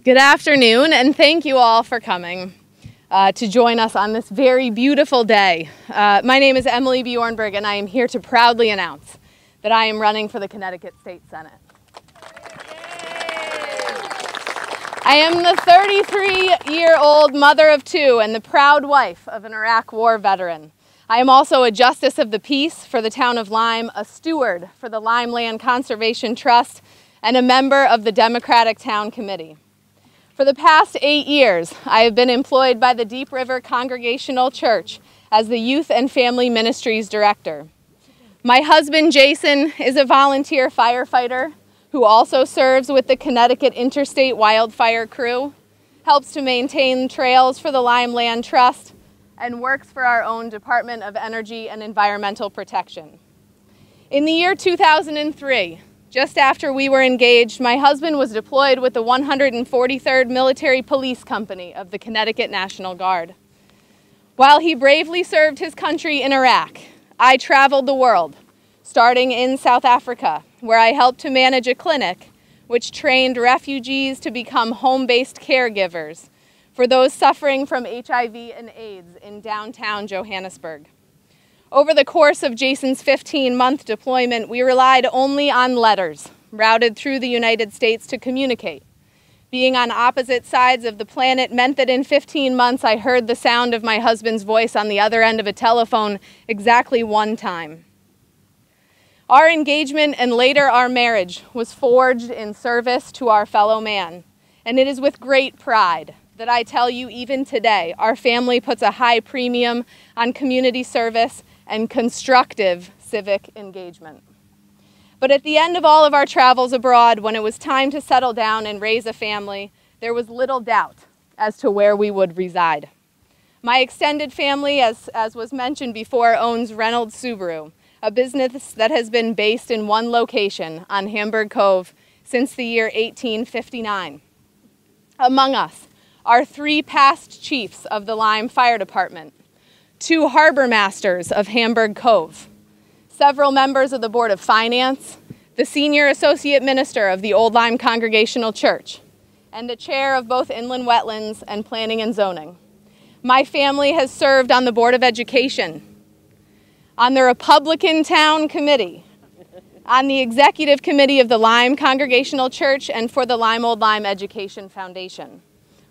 Good afternoon, and thank you all for coming to join us on this very beautiful day. My name is Emily Bjornberg, and I am here to proudly announce that I am running for the Connecticut State Senate. I am the 33-year-old mother of two and the proud wife of an Iraq War veteran. I am also a justice of the peace for the town of Lyme, a steward for the Lyme Land Conservation Trust, and a member of the Democratic Town Committee. For the past 8 years, I have been employed by the Deep River Congregational Church as the Youth and Family Ministries Director. My husband, Jason, is a volunteer firefighter who also serves with the Connecticut Interstate Wildfire Crew, helps to maintain trails for the Lyme Land Trust, and works for our own Department of Energy and Environmental Protection. In the year 2003, just after we were engaged, my husband was deployed with the 143rd Military Police Company of the Connecticut National Guard. While he bravely served his country in Iraq, I traveled the world, starting in South Africa, where I helped to manage a clinic which trained refugees to become home-based caregivers for those suffering from HIV and AIDS in downtown Johannesburg. Over the course of Jason's 15-month deployment, we relied only on letters routed through the United States to communicate. Being on opposite sides of the planet meant that in 15 months I heard the sound of my husband's voice on the other end of a telephone exactly one time. Our engagement and later our marriage was forged in service to our fellow man, and it is with great pride that I tell you even today our family puts a high premium on community service and constructive civic engagement. But at the end of all of our travels abroad, when it was time to settle down and raise a family, there was little doubt as to where we would reside. My extended family, as was mentioned before, owns Reynolds Subaru, a business that has been based in one location on Hamburg Cove since the year 1859. Among us are 3 past chiefs of the Lyme Fire Department, 2 harbor masters of Hamburg Cove, several members of the Board of Finance, the senior associate minister of the Old Lyme Congregational Church, and the chair of both Inland Wetlands and Planning and Zoning. My family has served on the Board of Education, on the Republican Town Committee, on the Executive Committee of the Lyme Congregational Church, and for the Lyme Old Lyme Education Foundation.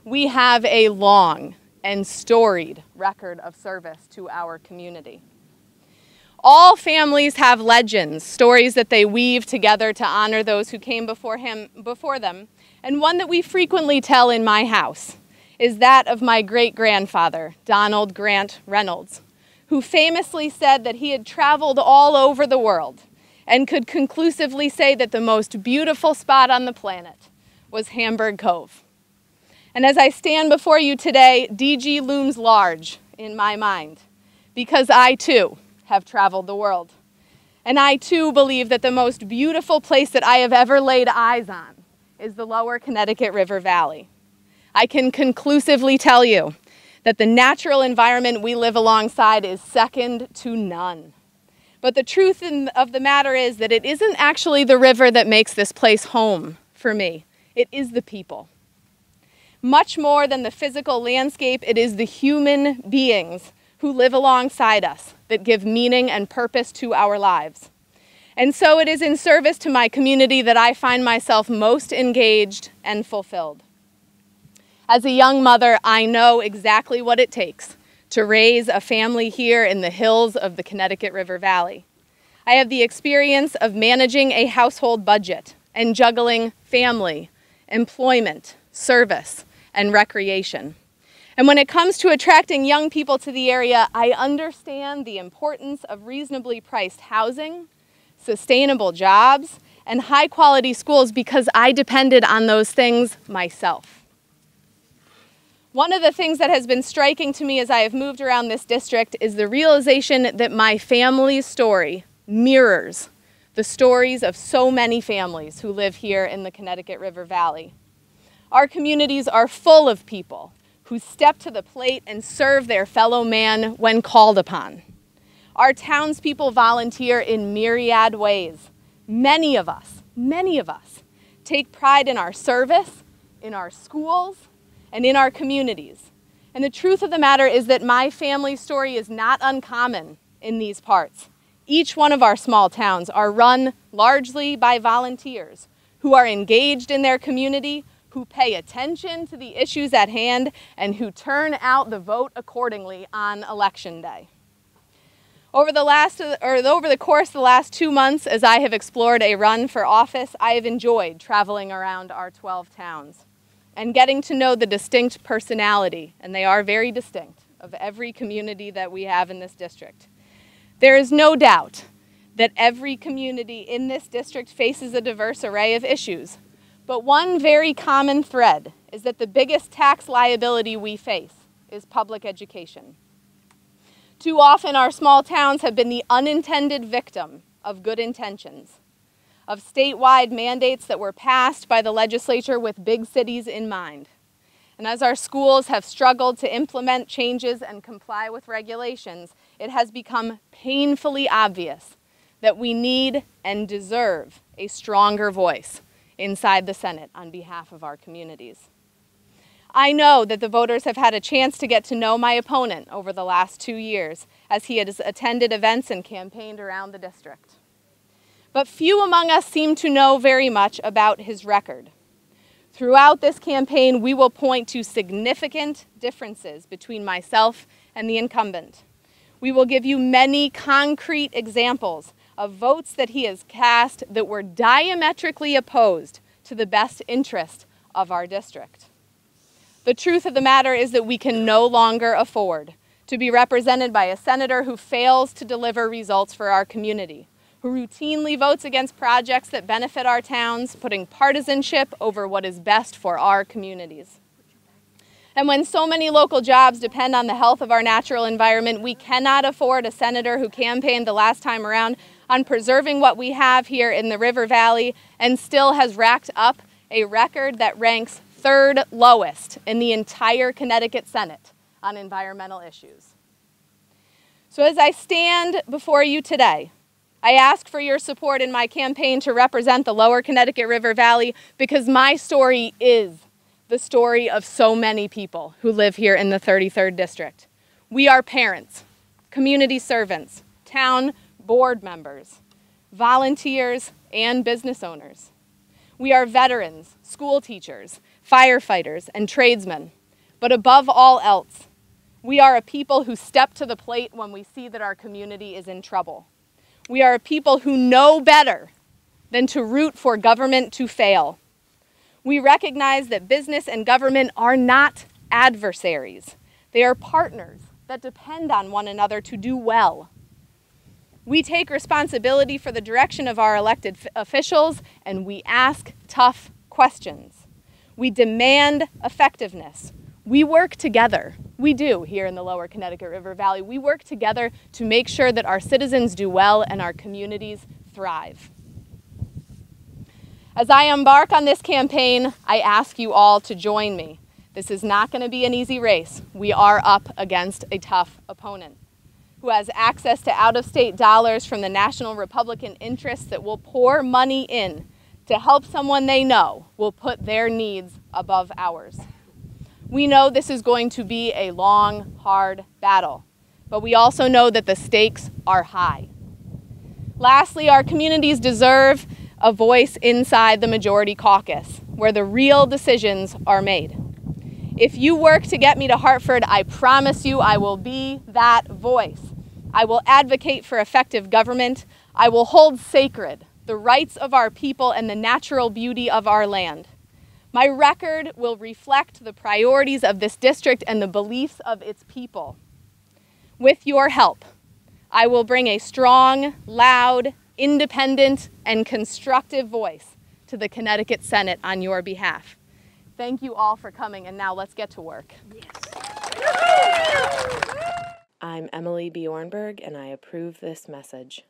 We have a long and storied record of service to our community. All families have legends, stories that they weave together to honor those who came before them, and one that we frequently tell in my house is that of my great-grandfather, Donald Grant Reynolds, who famously said that he had traveled all over the world and could conclusively say that the most beautiful spot on the planet was Hamburg Cove. And as I stand before you today, DG looms large in my mind, because I too have traveled the world. And I too believe that the most beautiful place that I have ever laid eyes on is the lower Connecticut River Valley. I can conclusively tell you that the natural environment we live alongside is second to none. But the truth of the matter is that it isn't actually the river that makes this place home for me. It is the people. Much more than the physical landscape, it is the human beings who live alongside us that give meaning and purpose to our lives. And so it is in service to my community that I find myself most engaged and fulfilled. As a young mother, I know exactly what it takes to raise a family here in the hills of the Connecticut River Valley. I have the experience of managing a household budget and juggling family, employment, service, and recreation. And when it comes to attracting young people to the area, I understand the importance of reasonably priced housing, sustainable jobs, and high-quality schools because I depended on those things myself. One of the things that has been striking to me as I have moved around this district is the realization that my family's story mirrors the stories of so many families who live here in the Connecticut River Valley. Our communities are full of people who step to the plate and serve their fellow man when called upon. Our townspeople volunteer in myriad ways. Many of us take pride in our service in our schools, and in our communities. And the truth of the matter is that my family's story is not uncommon in these parts. Each one of our small towns are run largely by volunteers who are engaged in their community, who pay attention to the issues at hand, and who turn out the vote accordingly on election day. Over the course of the last 2 months, as I have explored a run for office, I have enjoyed traveling around our 12 towns and getting to know the distinct personality, and they are very distinct, of every community that we have in this district. There is no doubt that every community in this district faces a diverse array of issues, but one very common thread is that the biggest tax liability we face is public education. Too often, our small towns have been the unintended victim of good intentions, of statewide mandates that were passed by the legislature with big cities in mind. And as our schools have struggled to implement changes and comply with regulations, it has become painfully obvious that we need and deserve a stronger voice inside the Senate on behalf of our communities. I know that the voters have had a chance to get to know my opponent over the last 2 years as he has attended events and campaigned around the district. But few among us seem to know very much about his record. Throughout this campaign, we will point to significant differences between myself and the incumbent. We will give you many concrete examples of votes that he has cast that were diametrically opposed to the best interest of our district. The truth of the matter is that we can no longer afford to be represented by a senator who fails to deliver results for our community, who routinely votes against projects that benefit our towns, putting partisanship over what is best for our communities. And when so many local jobs depend on the health of our natural environment, we cannot afford a senator who campaigned the last time around on preserving what we have here in the River Valley and still has racked up a record that ranks third lowest in the entire Connecticut Senate on environmental issues. So as I stand before you today, I ask for your support in my campaign to represent the lower Connecticut River Valley because my story is the story of so many people who live here in the 33rd District. We are parents, community servants, town board members, volunteers, and business owners. We are veterans, school teachers, firefighters, and tradesmen. But above all else, we are a people who step to the plate when we see that our community is in trouble. We are a people who know better than to root for government to fail. We recognize that business and government are not adversaries. They are partners that depend on one another to do well. We take responsibility for the direction of our elected officials, and we ask tough questions. We demand effectiveness. We work together. We do here in the lower Connecticut River Valley. We work together to make sure that our citizens do well and our communities thrive. As I embark on this campaign, I ask you all to join me. This is not going to be an easy race. We are up against a tough opponent who has access to out-of-state dollars from the national Republican interests that will pour money in to help someone they know will put their needs above ours. We know this is going to be a long, hard battle, but we also know that the stakes are high. Lastly, our communities deserve a voice inside the majority caucus, where the real decisions are made. If you work to get me to Hartford, I promise you I will be that voice. I will advocate for effective government. I will hold sacred the rights of our people and the natural beauty of our land. My record will reflect the priorities of this district and the beliefs of its people. With your help, I will bring a strong, loud, independent, and constructive voice to the Connecticut Senate on your behalf. Thank you all for coming, and now let's get to work. I'm Emily Bjornberg, and I approve this message.